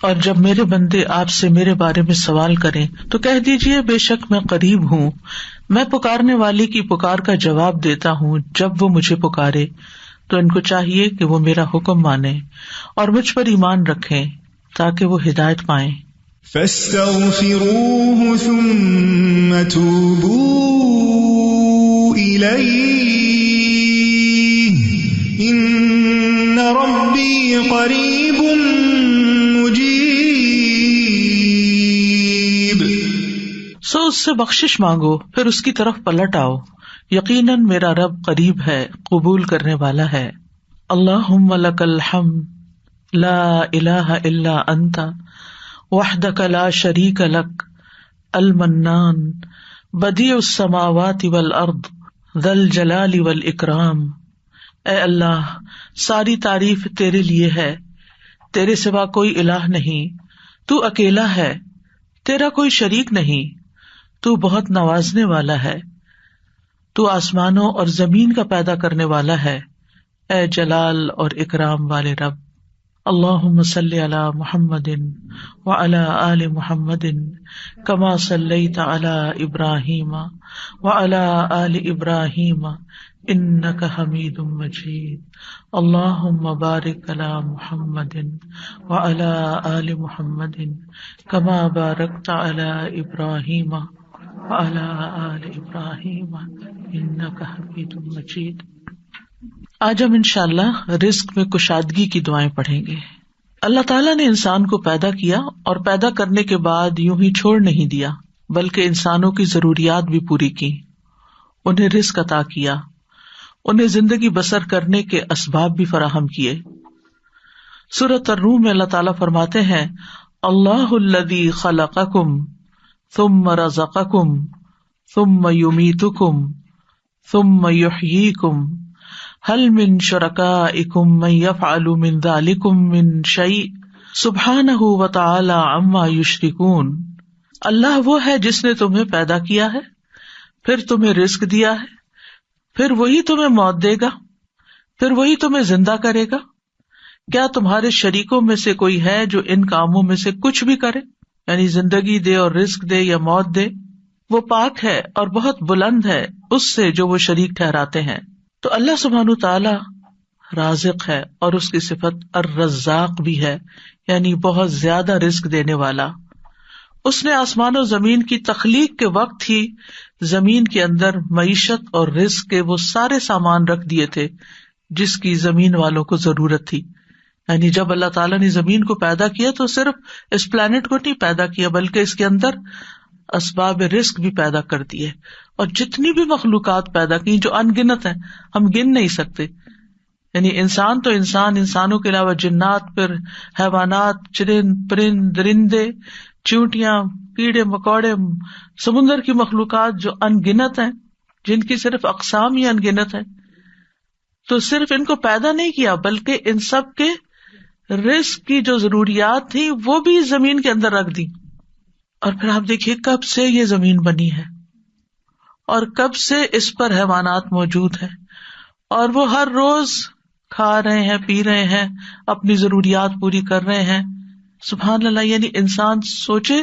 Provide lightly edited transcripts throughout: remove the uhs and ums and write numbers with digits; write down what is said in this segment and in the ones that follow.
اور جب میرے بندے آپ سے میرے بارے میں سوال کریں تو کہہ دیجئے بے شک میں قریب ہوں، میں پکارنے والی کی پکار کا جواب دیتا ہوں جب وہ مجھے پکارے۔ تو ان کو چاہیے کہ وہ میرا حکم مانیں اور مجھ پر ایمان رکھیں تاکہ وہ ہدایت پائیں۔ فاستغفروه ثم توبوا إليه إن ربي قريب مجيب۔ سو اس سے بخشش مانگو پھر اس کی طرف پلٹ آؤ، یقیناً میرا رب قریب ہے، قبول کرنے والا ہے۔ اللہم لک الحمد لا الہ الا انت وحدک لا شریک لک المنان بدیع السماوات والارض ذی الجلال والاکرام۔ اے اللہ، ساری تعریف تیرے لیے ہے، تیرے سوا کوئی الہ نہیں، تو اکیلا ہے، تیرا کوئی شریک نہیں، تو بہت نوازنے والا ہے، تو آسمانوں اور زمین کا پیدا کرنے والا ہے، اے جلال اور اکرام والے رب۔ اللہم صلی علی محمد وعلی آل محمد کما صلیت علی ابراہیم وعلی آل ابراہیم انک حمید مجید۔ اللہم بارک علی محمد وعلی آل محمد کما بارکت علی ابراہیم وعلی آل ابراہیم انک حمید مجید۔ آج ہم انشاءاللہ رزق میں کشادگی کی دعائیں پڑھیں گے۔ اللہ تعالیٰ نے انسان کو پیدا کیا اور پیدا کرنے کے بعد یوں ہی چھوڑ نہیں دیا، بلکہ انسانوں کی ضروریات بھی پوری کی، انہیں رزق عطا کیا، انہیں زندگی بسر کرنے کے اسباب بھی فراہم کیے۔ سورۃ الروم میں اللہ تعالیٰ فرماتے ہیں اللہ الذی خلقکم ثم رزقکم ثم یمیتکم ثم یحییکم هل من شرکائکم من یفعل من ذلکم من شیء سبحانہ وتعالی عما یشرکون۔ اللہ وہ ہے جس نے تمہیں پیدا کیا ہے، پھر تمہیں رزق دیا ہے، پھر وہی تمہیں موت دے گا، پھر وہی تمہیں زندہ کرے گا۔ کیا تمہارے شریکوں میں سے کوئی ہے جو ان کاموں میں سے کچھ بھی کرے، یعنی زندگی دے اور رزق دے یا موت دے؟ وہ پاک ہے اور بہت بلند ہے اس سے جو وہ شریک ٹھہراتے ہیں۔ تو اللہ سبحانہ تعالی رازق ہے اور اس کی صفت الرزاق بھی ہے، یعنی بہت زیادہ رزق دینے والا۔ اس نے آسمان و زمین کی تخلیق کے وقت ہی زمین کے اندر معیشت اور رزق کے وہ سارے سامان رکھ دیے تھے جس کی زمین والوں کو ضرورت تھی۔ یعنی جب اللہ تعالیٰ نے زمین کو پیدا کیا تو صرف اس پلانٹ کو نہیں پیدا کیا، بلکہ اس کے اندر اسباب رزق بھی پیدا کر دیے، اور جتنی بھی مخلوقات پیدا کی جو ان گنت ہیں، ہم گن نہیں سکتے۔ یعنی انسان تو انسان، انسانوں کے علاوہ جنات، پھر حیوانات، چرند پرند درندے، چیونٹیاں، کیڑے مکوڑے، سمندر کی مخلوقات جو ان گنت ہیں، جن کی صرف اقسام ہی ان گنت ہیں۔ تو صرف ان کو پیدا نہیں کیا بلکہ ان سب کے رزق کی جو ضروریات تھی وہ بھی زمین کے اندر رکھ دی۔ اور پھر آپ دیکھیے کب سے یہ زمین بنی ہے اور کب سے اس پر حیوانات موجود ہیں، اور وہ ہر روز کھا رہے ہیں، پی رہے ہیں، اپنی ضروریات پوری کر رہے ہیں۔ سبحان اللہ، یعنی انسان سوچے،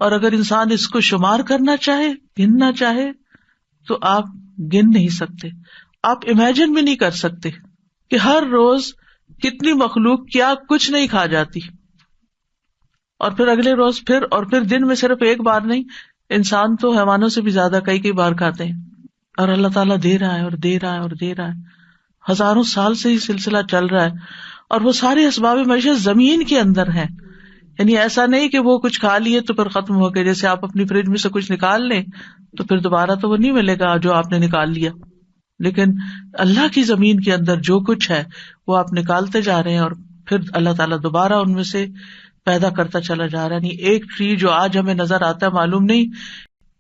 اور اگر انسان اس کو شمار کرنا چاہے، گننا چاہے، تو آپ گن نہیں سکتے، آپ امیجن بھی نہیں کر سکتے کہ ہر روز کتنی مخلوق کیا کچھ نہیں کھا جاتی، اور پھر اگلے روز پھر، اور پھر دن میں صرف ایک بار نہیں، انسان تو حیوانوں سے بھی زیادہ کئی بار کھاتے ہیں، اور اللہ تعالیٰ دے رہا ہے اور دے رہا ہے اور دے رہا ہے، ہزاروں سال سے یہ سلسلہ چل رہا ہے، اور وہ سارے اسباب معیشت زمین کے اندر ہیں۔ یعنی ایسا نہیں کہ وہ کچھ کھا لیے تو پھر ختم ہو گئے، جیسے آپ اپنی فریج میں سے کچھ نکال لیں تو پھر دوبارہ تو وہ نہیں ملے گا جو آپ نے نکال لیا، لیکن اللہ کی زمین کے اندر جو کچھ ہے وہ آپ نکالتے جا رہے ہیں، اور پھر اللہ تعالیٰ دوبارہ ان میں سے پیدا کرتا چلا جا رہا ہے۔ نہیں، ایک ٹری جو آج ہمیں نظر آتا ہے، معلوم نہیں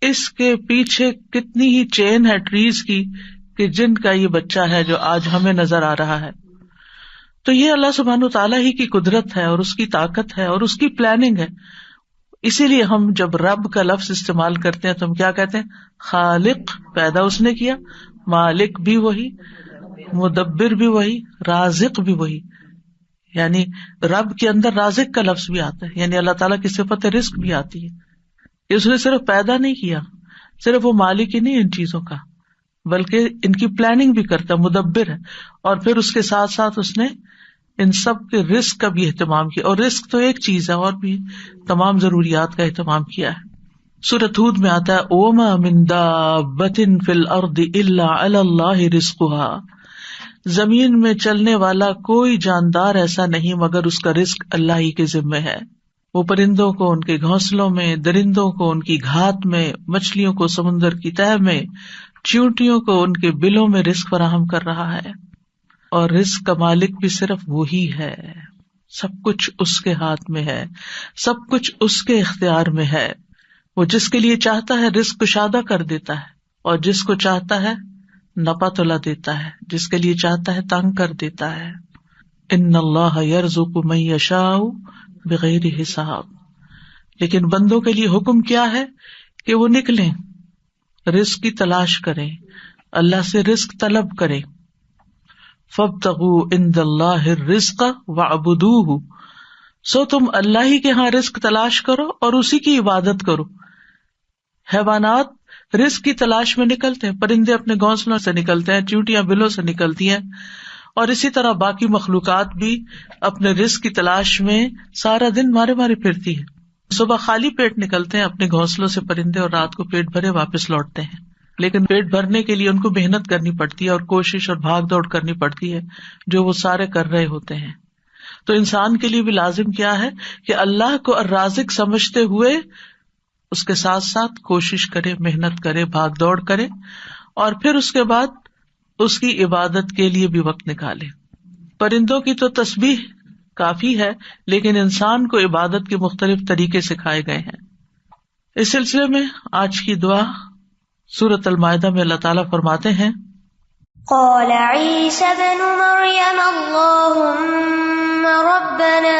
اس کے پیچھے کتنی ہی چین ہے ٹریز کی کہ جن کا یہ بچہ ہے جو آج ہمیں نظر آ رہا ہے۔ تو یہ اللہ سبحانہ تعالیٰ ہی کی قدرت ہے اور اس کی طاقت ہے اور اس کی پلاننگ ہے۔ اسی لیے ہم جب رب کا لفظ استعمال کرتے ہیں تو ہم کیا کہتے ہیں؟ خالق، پیدا اس نے کیا، مالک بھی وہی، مدبر بھی وہی، رازق بھی وہی۔ یعنی رب کے اندر رازق کا لفظ بھی آتا ہے، یعنی اللہ تعالیٰ کی صفت رزق بھی آتی ہے. اس نے صرف پیدا نہیں کیا، صرف وہ مالک ہی نہیں ان چیزوں کا، بلکہ ان کی پلاننگ بھی کرتا ہے، مدبر ہے. اور پھر اس کے ساتھ ساتھ اس نے ان سب کے رزق کا بھی اہتمام کیا. اور رزق تو ایک چیز ہے، اور بھی تمام ضروریات کا اہتمام کیا ہے. سورۃ ہود میں آتا ہے وَمَا مِن دَابَّةٍ فِي الْأَرْضِ إِلَّا عَلَى اللَّهِ رِزْقُهَا، زمین میں چلنے والا کوئی جاندار ایسا نہیں مگر اس کا رزق اللہ ہی کے ذمے ہے. وہ پرندوں کو ان کے گھونسلوں میں، درندوں کو ان کی گھات میں، مچھلیوں کو سمندر کی تہہ میں، چیونٹیوں کو ان کے بلوں میں رزق فراہم کر رہا ہے. اور رزق کا مالک بھی صرف وہی ہے. سب کچھ اس کے ہاتھ میں ہے، سب کچھ اس کے اختیار میں ہے. وہ جس کے لیے چاہتا ہے رزق کشادہ کر دیتا ہے، اور جس کو چاہتا ہے نپا تلا دیتا ہے، جس کے لیے چاہتا ہے تنگ کر دیتا ہے. ان اللہ یرزق من یشاء بغیر حساب. لیکن بندوں کے لیے حکم کیا ہے کہ وہ نکلیں، رزق کی تلاش کریں، اللہ سے رزق طلب کریں. فابتغوا عند اللہ الرزق واعبدوہ، سو تم اللہ ہی کے ہاں رزق تلاش کرو اور اسی کی عبادت کرو. حیوانات رزق کی تلاش میں نکلتے ہیں، پرندے اپنے گھونسلوں سے نکلتے ہیں، چیونٹیاں بلوں سے نکلتی ہیں، اور اسی طرح باقی مخلوقات بھی اپنے رزق کی تلاش میں سارا دن مارے مارے پھرتی ہے. صبح خالی پیٹ نکلتے ہیں اپنے گھونسلوں سے پرندے، اور رات کو پیٹ بھرے واپس لوٹتے ہیں. لیکن پیٹ بھرنے کے لیے ان کو محنت کرنی پڑتی ہے اور کوشش اور بھاگ دوڑ کرنی پڑتی ہے، جو وہ سارے کر رہے ہوتے ہیں. تو انسان کے لیے بھی لازم کیا ہے کہ اللہ کو الرازق سمجھتے ہوئے اس کے ساتھ ساتھ کوشش کرے، محنت کرے، بھاگ دوڑ کرے، اور پھر اس کے بعد اس کی عبادت کے لیے بھی وقت نکالے. پرندوں کی تو تسبیح کافی ہے، لیکن انسان کو عبادت کے مختلف طریقے سکھائے گئے ہیں. اس سلسلے میں آج کی دعا سورۃ المائدہ میں اللہ تعالیٰ فرماتے ہیں قال عيسى ابن مريم اللهم ربنا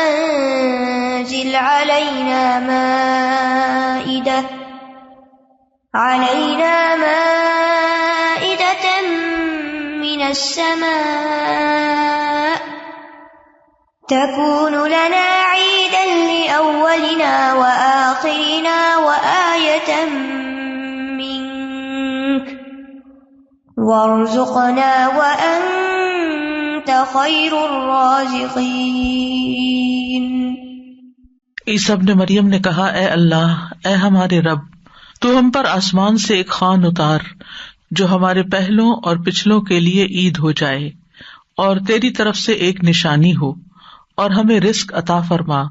أنزل علينا مائدة من السماء تكون لنا عيدا لأولنا وآخرنا وآية وارزقنا وانت خیر الرازقین. عیسیٰ ابن مریم نے کہا اے اللہ، اے ہمارے رب، تو ہم پر آسمان سے ایک خوان اتار جو ہمارے پہلوں اور پچھلوں کے لیے عید ہو جائے، اور تیری طرف سے ایک نشانی ہو، اور ہمیں رزق عطا فرما،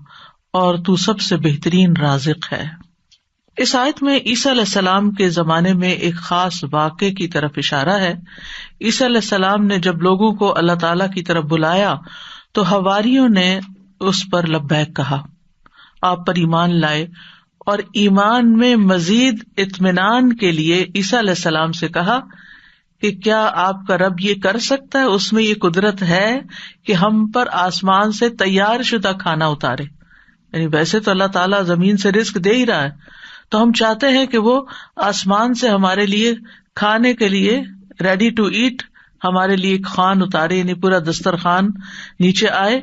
اور تو سب سے بہترین رازق ہے. اس آیت میں عیسیٰ علیہ السلام کے زمانے میں ایک خاص واقعے کی طرف اشارہ ہے. عیسیٰ علیہ السلام نے جب لوگوں کو اللہ تعالیٰ کی طرف بلایا تو حواریوں نے اس پر لبیک کہا، آپ پر ایمان لائے، اور ایمان میں مزید اطمینان کے لیے عیسیٰ علیہ السلام سے کہا کہ کیا آپ کا رب یہ کر سکتا ہے، اس میں یہ قدرت ہے کہ ہم پر آسمان سے تیار شدہ کھانا اتارے. یعنی ویسے تو اللہ تعالیٰ زمین سے رزق دے ہی رہا ہے، تو ہم چاہتے ہیں کہ وہ آسمان سے ہمارے لیے کھانے کے لیے ریڈی ٹو ایٹ ہمارے لیے ایک خوان اتارے، یعنی پورا دسترخوان نیچے آئے.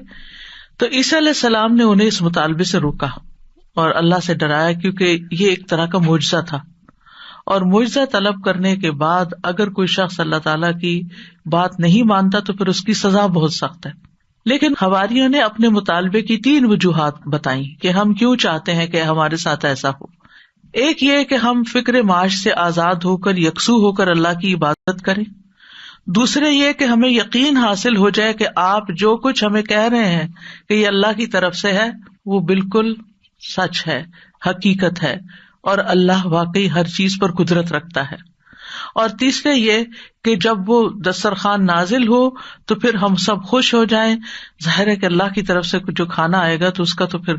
تو عیسیٰ علیہ السلام نے انہیں اس مطالبے سے روکا اور اللہ سے ڈرایا، کیونکہ یہ ایک طرح کا معجزہ تھا، اور معجزہ طلب کرنے کے بعد اگر کوئی شخص اللہ تعالیٰ کی بات نہیں مانتا تو پھر اس کی سزا بہت سخت ہے. لیکن حواریوں نے اپنے مطالبے کی 3 وجوہات بتائیں کہ ہم کیوں چاہتے ہیں کہ ہمارے ساتھ ایسا ہو. ایک یہ کہ ہم فکر معاش سے آزاد ہو کر یکسو ہو کر اللہ کی عبادت کریں. دوسرے یہ کہ ہمیں یقین حاصل ہو جائے کہ آپ جو کچھ ہمیں کہہ رہے ہیں کہ یہ اللہ کی طرف سے ہے وہ بالکل سچ ہے، حقیقت ہے، اور اللہ واقعی ہر چیز پر قدرت رکھتا ہے. اور تیسرے یہ کہ جب وہ دسترخوان نازل ہو تو پھر ہم سب خوش ہو جائیں. ظاہر ہے کہ اللہ کی طرف سے جو کھانا آئے گا تو اس کا تو پھر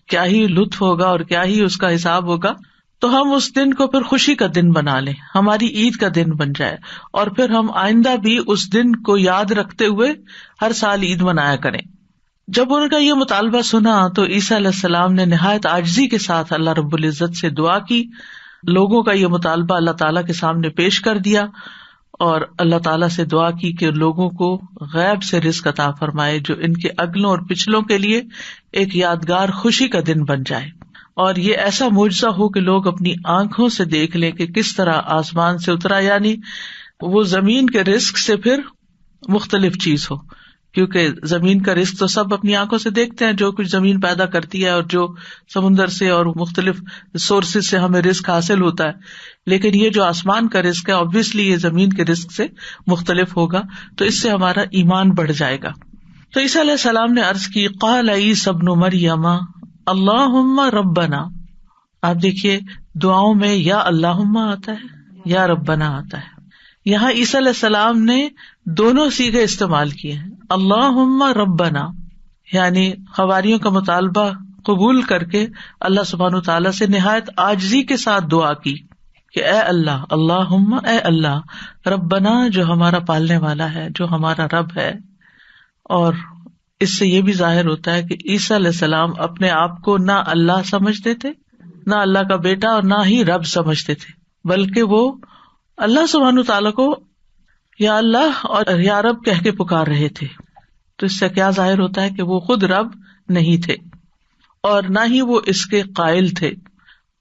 کیا ہی لطف ہوگا اور کیا ہی اس کا حساب ہوگا. تو ہم اس دن کو پھر خوشی کا دن بنا لیں، ہماری عید کا دن بن جائے، اور پھر ہم آئندہ بھی اس دن کو یاد رکھتے ہوئے ہر سال عید منایا کریں. جب ان کا یہ مطالبہ سنا تو عیسیٰ علیہ السلام نے نہایت عاجزی کے ساتھ اللہ رب العزت سے دعا کی. لوگوں کا یہ مطالبہ اللہ تعالیٰ کے سامنے پیش کر دیا، اور اللہ تعالیٰ سے دعا کی کہ لوگوں کو غیب سے رزق عطا فرمائے جو ان کے اگلوں اور پچھلوں کے لیے ایک یادگار خوشی کا دن بن جائے، اور یہ ایسا معجزہ ہو کہ لوگ اپنی آنکھوں سے دیکھ لیں کہ کس طرح آسمان سے اترا، یعنی وہ زمین کے رزق سے پھر مختلف چیز ہو، کیونکہ زمین کا رزق تو سب اپنی آنکھوں سے دیکھتے ہیں، جو کچھ زمین پیدا کرتی ہے اور جو سمندر سے اور مختلف سورسز سے ہمیں رزق حاصل ہوتا ہے، لیکن یہ جو آسمان کا رزق ہے obviously یہ زمین کے رزق سے مختلف ہوگا، تو اس سے ہمارا ایمان بڑھ جائے گا۔ تو عیسیٰ علیہ السلام نے عرض کی قال عیسی ابن مریم اللہم ربنا، آپ دیکھیے دعاؤں میں یا اللہم آتا ہے یا ربنا آتا ہے، یہاں عیسیٰ علیہ السلام نے دونوں صیغے استعمال کیے ہیں، اللہم ربنا یعنی حواریوں کا مطالبہ قبول کر کے اللہ سبحانہ تعالیٰ سے نہایت عاجزی کے ساتھ دعا کی کہ اے اللہ، اللہم اے اللہ، ربنا جو ہمارا پالنے والا ہے، جو ہمارا رب ہے۔ اور اس سے یہ بھی ظاہر ہوتا ہے کہ عیسیٰ علیہ السلام اپنے آپ کو نہ اللہ سمجھتے تھے، نہ اللہ کا بیٹا، اور نہ ہی رب سمجھتے تھے، بلکہ وہ اللہ سبحانہ تعالیٰ کو یا اللہ اور یا رب کہہ کے پکار رہے تھے۔ تو اس سے کیا ظاہر ہوتا ہے کہ وہ خود رب نہیں تھے، اور نہ ہی وہ اس کے قائل تھے،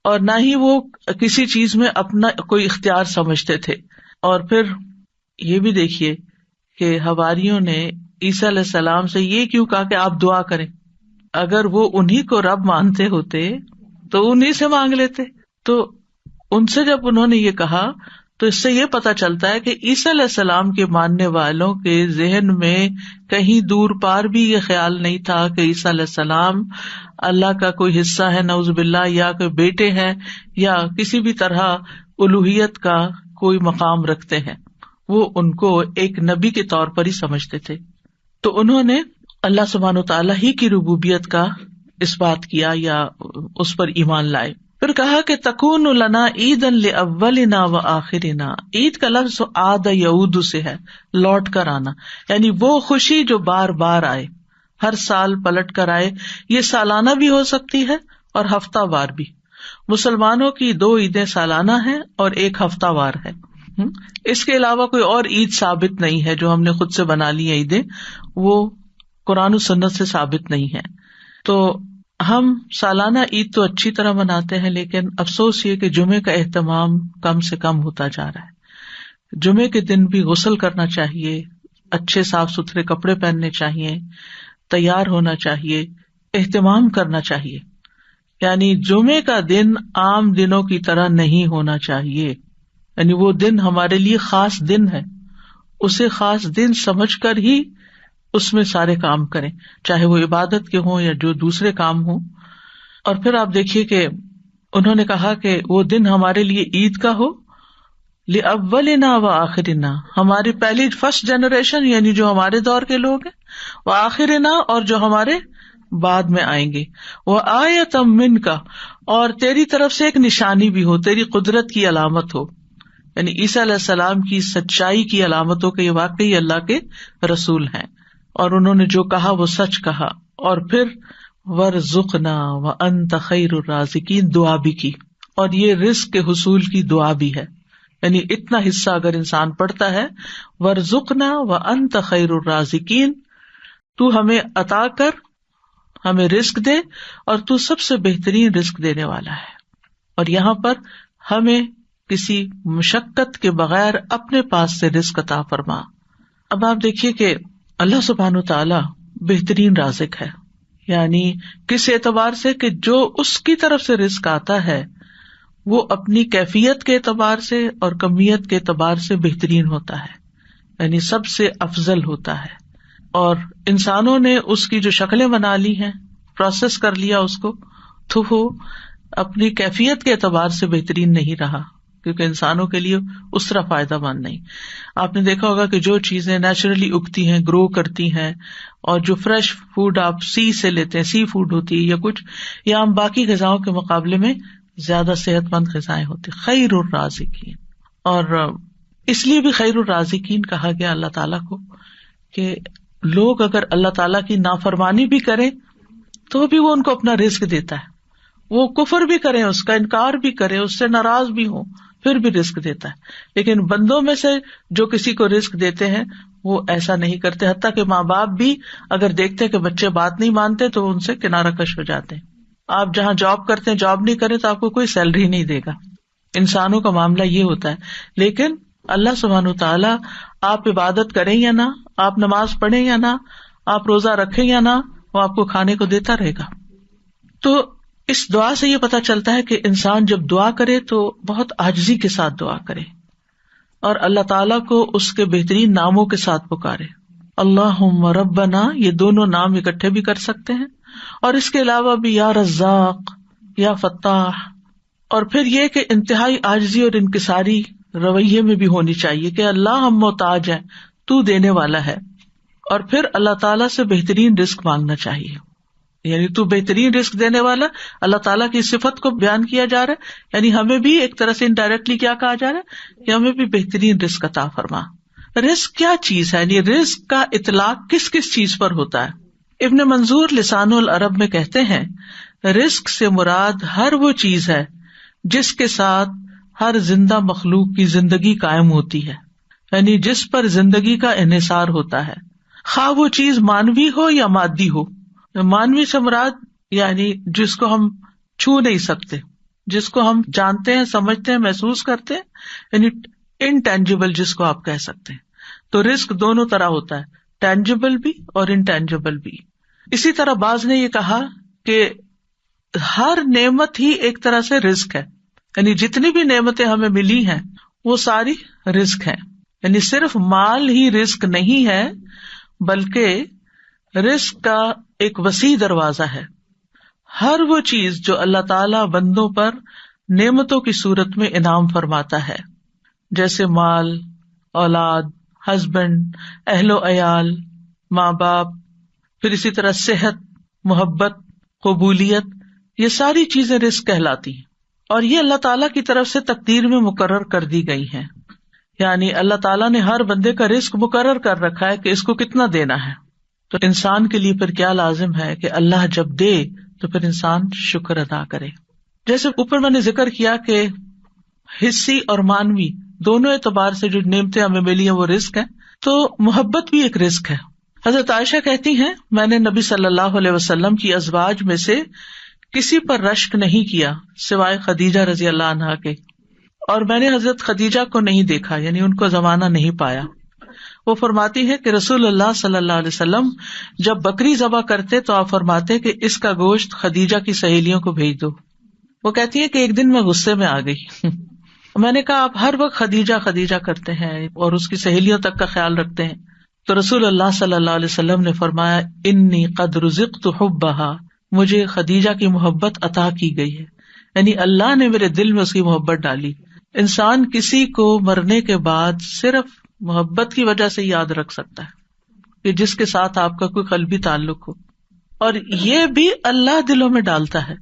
اور نہ ہی وہ کسی چیز میں اپنا کوئی اختیار سمجھتے تھے۔ اور پھر یہ بھی دیکھیے کہ حواریوں نے عیسیٰ علیہ السلام سے یہ کیوں کہا کہ آپ دعا کریں؟ اگر وہ انہی کو رب مانتے ہوتے تو انہی سے مانگ لیتے۔ تو ان سے جب انہوں نے یہ کہا تو اس سے یہ پتا چلتا ہے کہ عیسیٰ علیہ السلام کے ماننے والوں کے ذہن میں کہیں دور پار بھی یہ خیال نہیں تھا کہ عیسیٰ علیہ السلام اللہ کا کوئی حصہ ہے نعوذ باللہ، یا کوئی بیٹے ہیں، یا کسی بھی طرح الوہیت کا کوئی مقام رکھتے ہیں۔ وہ ان کو ایک نبی کے طور پر ہی سمجھتے تھے۔ تو انہوں نے اللہ سبحانہ تعالیٰ ہی کی ربوبیت کا اس بات کیا یا اس پر ایمان لائے۔ پھر کہا کہ تکون لنا عیدا لاولنا وآخرنا، عید کا لفظ عاد یعود سے ہے، لوٹ کر آنا، یعنی وہ خوشی جو بار بار آئے، ہر سال پلٹ کر آئے۔ یہ سالانہ بھی ہو سکتی ہے اور ہفتہ وار بھی۔ مسلمانوں کی 2 عیدیں سالانہ ہیں اور 1 ہفتہ وار ہے۔ اس کے علاوہ کوئی اور عید ثابت نہیں ہے جو ہم نے خود سے بنا لی ہیں عیدیں، وہ قرآن و سنت سے ثابت نہیں ہے۔ تو ہم سالانہ عید تو اچھی طرح مناتے ہیں، لیکن افسوس یہ کہ جمعے کا اہتمام کم سے کم ہوتا جا رہا ہے۔ جمعے کے دن بھی غسل کرنا چاہیے، اچھے صاف ستھرے کپڑے پہننے چاہیے، تیار ہونا چاہیے، اہتمام کرنا چاہیے۔ یعنی جمعے کا دن عام دنوں کی طرح نہیں ہونا چاہیے، یعنی وہ دن ہمارے لیے خاص دن ہے، اسے خاص دن سمجھ کر ہی اس میں سارے کام کریں، چاہے وہ عبادت کے ہوں یا جو دوسرے کام ہوں۔ اور پھر آپ دیکھیے کہ انہوں نے کہا کہ وہ دن ہمارے لیے عید کا ہو، لأولنا وآخرنا، ہماری پہلی فرسٹ جنریشن یعنی جو ہمارے دور کے لوگ ہیں، وآخرنا اور جو ہمارے بعد میں آئیں گے، وآیۃ منک، اور تیری طرف سے ایک نشانی بھی ہو، تیری قدرت کی علامت ہو، یعنی عیسیٰ علیہ السلام کی سچائی کی علامت ہو کہ یہ واقعی اللہ کے رسول ہیں اور انہوں نے جو کہا وہ سچ کہا۔ اور پھر وارزقنا وانت خیر الرازقین دعا بھی کی، اور یہ رزق کے حصول کی دعا بھی ہے، یعنی اتنا حصہ اگر انسان پڑھتا ہے، وارزقنا وانت خیر الرازقین، تو ہمیں عطا کر، ہمیں رزق دے، اور تو سب سے بہترین رزق دینے والا ہے، اور یہاں پر ہمیں کسی مشقت کے بغیر اپنے پاس سے رزق عطا فرما۔ اب آپ دیکھیے کہ اللہ سبحانہ تعالی بہترین رازق ہے، یعنی کس اعتبار سے کہ جو اس کی طرف سے رزق آتا ہے وہ اپنی کیفیت کے اعتبار سے اور کمیت کے اعتبار سے بہترین ہوتا ہے، یعنی سب سے افضل ہوتا ہے۔ اور انسانوں نے اس کی جو شکلیں بنا لی ہیں، پروسیس کر لیا اس کو، تو وہ اپنی کیفیت کے اعتبار سے بہترین نہیں رہا، کیونکہ انسانوں کے لیے اس طرح فائدہ مند نہیں۔ آپ نے دیکھا ہوگا کہ جو چیزیں نیچرلی اگتی ہیں، گرو کرتی ہیں، اور جو فریش فوڈ آپ سی سے لیتے ہیں، سی فوڈ ہوتی ہے یا کچھ، یا ہم باقی غذاؤں کے مقابلے میں زیادہ صحت مند غذائیں ہوتی، خیر الرازقین۔ اور اس لیے بھی خیر الرازقین کہا گیا اللہ تعالیٰ کو کہ لوگ اگر اللہ تعالیٰ کی نافرمانی بھی کریں تو بھی وہ ان کو اپنا رزق دیتا ہے، وہ کفر بھی کریں، اس کا انکار بھی کریں، اس سے ناراض بھی ہوں، پھر بھی رزق دیتا ہے. لیکن بندوں میں سے جو کسی کو رزق دیتے ہیں وہ ایسا نہیں کرتے، حتیٰ کہ ماں باپ بھی اگر دیکھتے کہ بچے بات نہیں مانتے تو ان سے کنارہ کش ہو جاتے ہیں. آپ جہاں جاب کرتے ہیں جاب نہیں کریں تو آپ کو کوئی سیلری نہیں دے گا. انسانوں کا معاملہ یہ ہوتا ہے. لیکن اللہ سبحانہ وتعالیٰ آپ عبادت کریں یا نہ، آپ نماز پڑھیں یا نہ، آپ روزہ رکھیں یا نہ، وہ آپ کو کھانے کو دیتا رہے گا. تو اس دعا سے یہ پتا چلتا ہے کہ انسان جب دعا کرے تو بہت عاجزی کے ساتھ دعا کرے اور اللہ تعالیٰ کو اس کے بہترین ناموں کے ساتھ پکارے. اللہم ربنا، یہ دونوں نام اکٹھے بھی کر سکتے ہیں، اور اس کے علاوہ بھی یا رزاق، یا فتاح. اور پھر یہ کہ انتہائی عاجزی اور انکساری رویے میں بھی ہونی چاہیے کہ اللہ ہم محتاج ہیں، تو دینے والا ہے. اور پھر اللہ تعالیٰ سے بہترین رزق مانگنا چاہیے، یعنی تو بہترین رزق دینے والا. اللہ تعالیٰ کی صفت کو بیان کیا جا رہا ہے، یعنی ہمیں بھی ایک طرح سے انڈائریکٹلی کیا کہا جا رہا ہے کہ ہمیں بھی بہترین رزق عطا فرما. رزق کیا چیز ہے، یعنی رزق کا اطلاق کس کس چیز پر ہوتا ہے؟ ابن منظور لسان العرب میں کہتے ہیں رزق سے مراد ہر وہ چیز ہے جس کے ساتھ ہر زندہ مخلوق کی زندگی قائم ہوتی ہے، یعنی جس پر زندگی کا انحصار ہوتا ہے، خواہ وہ چیز مانوی ہو یا مادی ہو. مانوی سے مراد یعنی جس کو ہم چھو نہیں سکتے، جس کو ہم جانتے ہیں، سمجھتے ہیں، محسوس کرتے ہیں، یعنی انٹینجیبل جس کو آپ کہہ سکتے ہیں. تو رزق دونوں طرح ہوتا ہے، ٹینجیبل بھی اور انٹینجیبل بھی. اسی طرح بعض نے یہ کہا کہ ہر نعمت ہی ایک طرح سے رزق ہے، یعنی جتنی بھی نعمتیں ہمیں ملی ہیں وہ ساری رزق ہیں. یعنی صرف مال ہی رزق نہیں ہے بلکہ رزق کا ایک وسیع دروازہ ہے. ہر وہ چیز جو اللہ تعالی بندوں پر نعمتوں کی صورت میں انعام فرماتا ہے، جیسے مال، اولاد، ہسبینڈ، اہل و عیال، ماں باپ، پھر اسی طرح صحت، محبت، قبولیت، یہ ساری چیزیں رزق کہلاتی ہیں. اور یہ اللہ تعالیٰ کی طرف سے تقدیر میں مقرر کر دی گئی ہیں. یعنی اللہ تعالیٰ نے ہر بندے کا رزق مقرر کر رکھا ہے کہ اس کو کتنا دینا ہے. تو انسان کے لیے پھر کیا لازم ہے کہ اللہ جب دے تو پھر انسان شکر ادا کرے. جیسے اوپر میں نے ذکر کیا کہ حصی اور مانوی دونوں اعتبار سے جو نعمتیں ہمیں ملی ہیں وہ رزق ہے، تو محبت بھی ایک رزق ہے. حضرت عائشہ کہتی ہیں میں نے نبی صلی اللہ علیہ وسلم کی ازواج میں سے کسی پر رشک نہیں کیا سوائے خدیجہ رضی اللہ عنہا کے، اور میں نے حضرت خدیجہ کو نہیں دیکھا، یعنی ان کو زمانہ نہیں پایا. وہ فرماتی ہے کہ رسول اللہ صلی اللہ علیہ وسلم جب بکری ذبح کرتے تو آپ فرماتے کہ اس کا گوشت خدیجہ کی سہیلیوں کو بھیج دو. وہ کہتی ہے کہ ایک دن میں غصے میں آ گئی. میں نے کہا آپ ہر وقت خدیجہ خدیجہ کرتے ہیں اور اس کی سہیلیوں تک کا خیال رکھتے ہیں. تو رسول اللہ صلی اللہ علیہ وسلم نے فرمایا انی قد رزقت حبھا، مجھے خدیجہ کی محبت عطا کی گئی ہے، یعنی اللہ نے میرے دل میں اس کی محبت ڈالی. انسان کسی کو مرنے کے بعد صرف محبت کی وجہ سے یاد رکھ سکتا ہے کہ جس کے ساتھ آپ کا کوئی قلبی تعلق ہو، اور یہ بھی اللہ دلوں میں ڈالتا ہے.